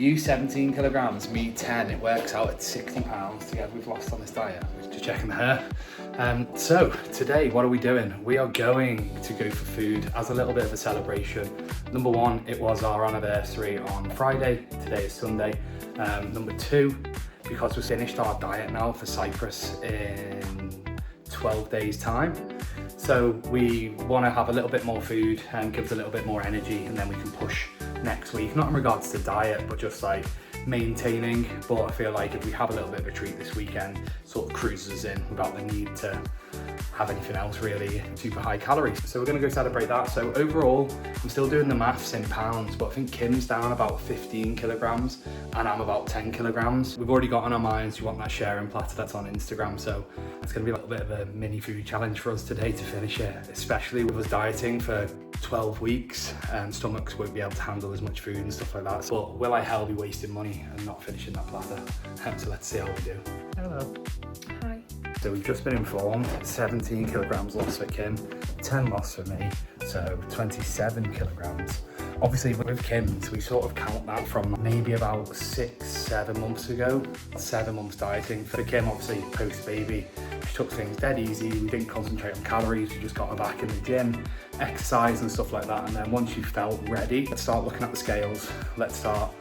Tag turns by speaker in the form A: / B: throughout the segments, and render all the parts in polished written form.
A: You 17 kilograms, me 10. It works out at 60 pounds together we've lost on this diet. Just checking the hair. So today, what are we doing? We are going to go for food as a little bit of a celebration. Number one, it was our anniversary on Friday. Today is Sunday. Number two, because we've finished our diet now for Cyprus in 12 days time. So we want to have a little bit more food and give us a little bit more energy, and then we can push next week, not in regards to diet, but just like maintaining. But I feel like if we have a little bit of a treat this weekend, sort of cruises us in without the need to have anything else really super high calories. So we're gonna go celebrate that. So overall, I'm still doing the maths in pounds, but I think Kim's down about 15 kilograms and I'm about 10 kilograms. We've already got on our minds, we want that sharing platter that's on Instagram. So it's gonna be a little bit of a mini food challenge for us today to finish it, especially with us dieting for 12 weeks and stomachs won't be able to handle as much food and stuff like that. But will I hell be wasting money and not finishing that platter? So let's see how we do. Hello.
B: Hi.
A: So we've just been informed, 17 kilograms lost for Kim, 10 lost for me, so 27 kilograms. Obviously with Kim, so we sort of count that from maybe about 6-7 months ago. 7 months dieting. For Kim, obviously post-baby, she took things dead easy. We didn't concentrate on calories, we just got her back in the gym, exercise and stuff like that. And then once you felt ready, let's start looking at the scales. Let's start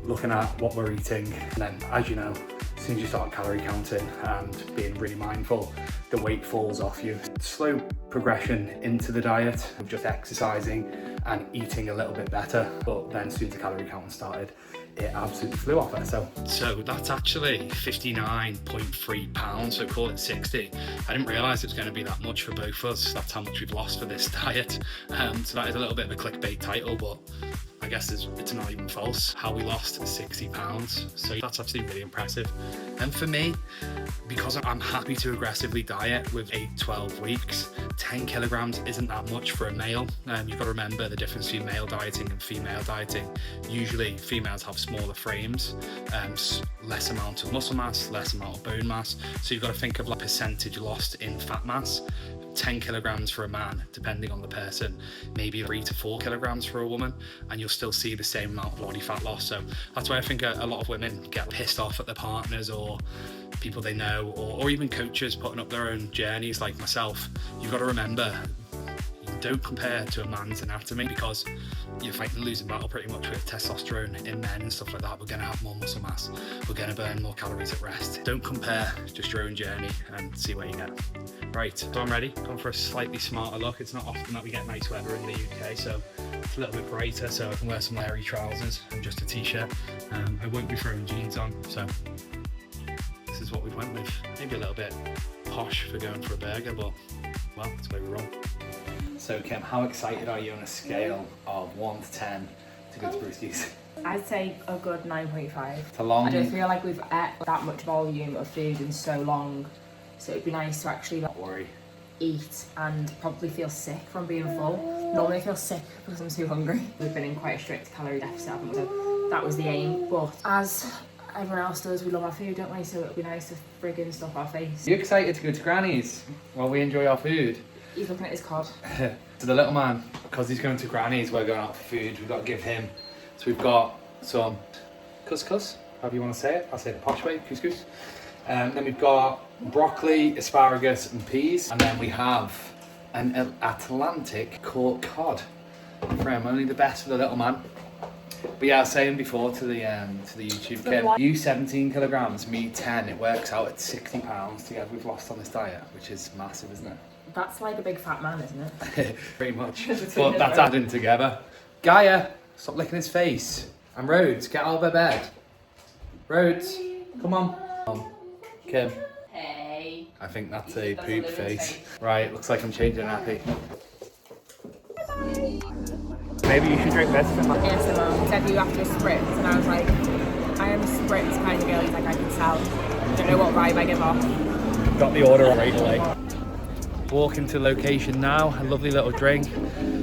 A: looking at what we're eating. And then, as you know, as soon as you start calorie counting and being really mindful, the weight falls off you. Slow progression into the diet of just exercising and eating a little bit better. But then as soon as the calorie counting started, it absolutely flew off her. So that's actually 59.3 pounds, so call it 60. I didn't realise it was going to be that much for both of us. That's how much we've lost for this diet. So that is a little bit of a clickbait title, but I guess it's not even false. How we lost 60 pounds. So that's actually really impressive. And for me, because I'm happy to aggressively diet with 8-12 weeks, 10 kilograms isn't that much for a male. You've got to remember the difference between male dieting and female dieting. Usually females have smaller frames, less amount of muscle mass, less amount of bone mass. So you've got to think of like percentage lost in fat mass. 10 kilograms for a man, depending on the person, maybe 3 to 4 kilograms for a woman, and you'll still see the same amount of body fat loss. So that's why I think a lot of women get pissed off at their partners or people they know, or even coaches putting up their own journeys like myself. You've got to remember, don't compare to a man's anatomy, because you're fighting a losing battle pretty much with testosterone in men and stuff like that. We're going to have more muscle mass, we're going to burn more calories at rest. Don't compare, just your own journey and see where you get. Right, so I'm ready. Going for a slightly smarter look. It's not often that we get nice weather in the UK, so it's a little bit brighter, so I can wear some hairy trousers and just a t-shirt. I won't be throwing jeans on, so this is what we went with. Maybe a little bit posh for going for a burger, but well, that's where we're wrong. So Kim, how excited are you on a scale of 1 to 10 to go to Brewski's?
B: I'd say a good 9.5.
A: It's a long...
B: I don't feel like we've ate that much volume of food in so long, so it'd be nice to actually eat and probably feel sick from being full. Normally I feel sick because I'm too hungry. We've been in quite a strict calorie deficit, haven't we? So that was the aim, but as everyone else does, we love our food, don't we? So it'd be nice to friggin' stuff our face.
A: Are you excited to go to Granny's while we enjoy our food?
B: He's looking at his cod.
A: So the little man, because he's going to Granny's, we're going out for food, we've got to give him. So we've got some couscous, however you want to say it. I'll say it the posh way, couscous. Then we've got broccoli, asparagus and peas. And then we have an Atlantic court cod. From only the best for the little man. But yeah, I was saying before to the YouTube kid, you 17 kilograms, me 10. It works out at 60 pounds together we've lost on this diet, which is massive, isn't it?
B: That's like a big fat man, isn't it?
A: Pretty much. But that's adding together. Gaia, stop licking his face. And Rhodes, get out of bed. Rhodes, come on. Kim.
B: Hey.
A: I think that's a poop face. Right, looks like I'm changing nappy. Maybe you should drink this.
B: ASMR said you after a spritz, and I was like, I am a spritz kind of girl. He's like, I can tell. I don't know what vibe I give off.
A: Got the order right away. Walking to location now, a lovely little drink.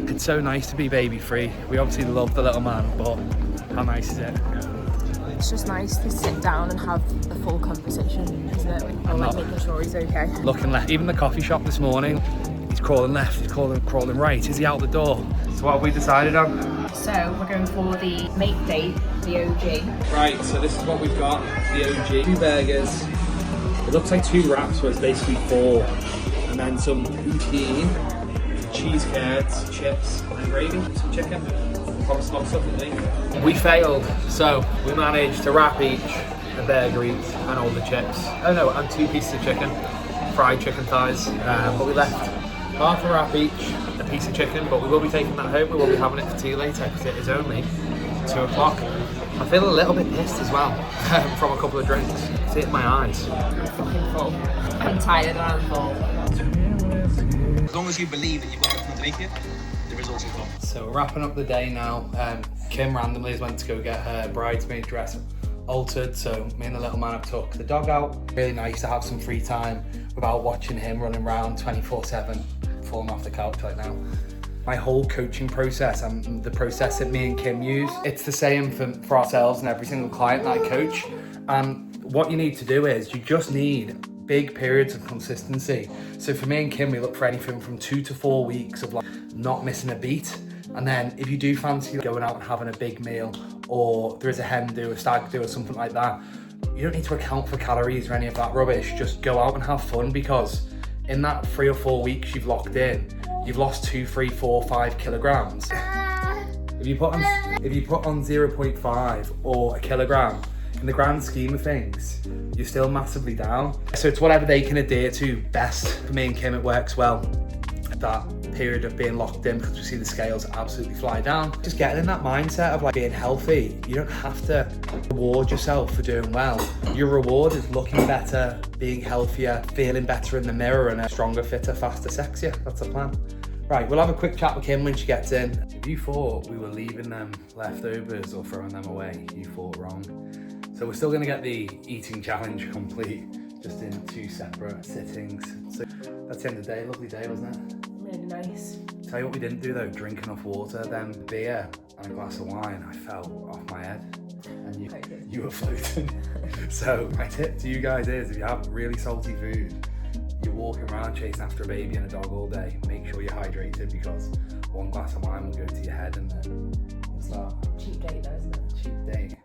A: It's so nice to be baby free. We obviously love the little man, but how nice is it?
B: It's just nice to sit down and have a full conversation, isn't it? Or like making sure he's okay.
A: Looking left, even the coffee shop this morning, he's crawling left, he's crawling right. Is he out the door? So what have we decided on?
B: So we're going for the mate date The OG.
A: Right, so this is what we've got. The OG. 2 burgers. It looks like 2 wraps, but it's basically 4. And then some poutine, cheese curds, chips, and gravy, some chicken. Promise not stuff with me. We failed, so we managed to wrap each a burger each and all the chips. Oh no, and 2 pieces of chicken, fried chicken thighs. But we left half a wrap each, a piece of chicken, but we will be taking that home. We will be having it for tea later because it is only 2 o'clock. I feel a little bit pissed as well from a couple of drinks. See it in my eyes.
B: I'm fucking full. I'm tired and I'm full.
C: As long as you believe that you've got everything underneath you, the results will come.
A: So we're wrapping up the day now. Kim randomly has went to go get her bridesmaid dress altered, so me and the little man have took the dog out. Really nice to have some free time without watching him running around 24/7, falling off the couch right now. My whole coaching process and the process that me and Kim use, it's the same for ourselves and every single client that I coach. And what you need to do is you just need big periods of consistency. So for me and Kim, we look for anything from 2 to 4 weeks of like not missing a beat. And then if you do fancy going out and having a big meal, or there is a hen do, a stag do, or something like that, you don't need to account for calories or any of that rubbish. Just go out and have fun, because in that 3 or 4 weeks you've locked in, you've lost 2, 3, 4, 5 kilograms. If you put on 0.5 or a kilogram, in the grand scheme of things, you're still massively down. So it's whatever they can adhere to best. For me and Kim, it works well. That period of being locked in, because we see the scales absolutely fly down. Just getting in that mindset of like being healthy. You don't have to reward yourself for doing well. Your reward is looking better, being healthier, feeling better in the mirror, and a stronger, fitter, faster, sexier. That's the plan. Right, we'll have a quick chat with Kim when she gets in. If you thought we were leaving them leftovers or throwing them away, you thought wrong. So we're still gonna get the eating challenge complete, just in 2 separate sittings. So that's the end of the day. Lovely day, wasn't it?
B: Really nice.
A: Tell you what we didn't do though, drink enough water, then beer and a glass of wine. I fell off my head and you were floating. So my tip to you guys is, if you have really salty food, you're walking around chasing after a baby and a dog all day, make sure you're hydrated, because 1 glass of wine will go to your head and then it's that
B: Cheap date though, isn't it?
A: cheap date.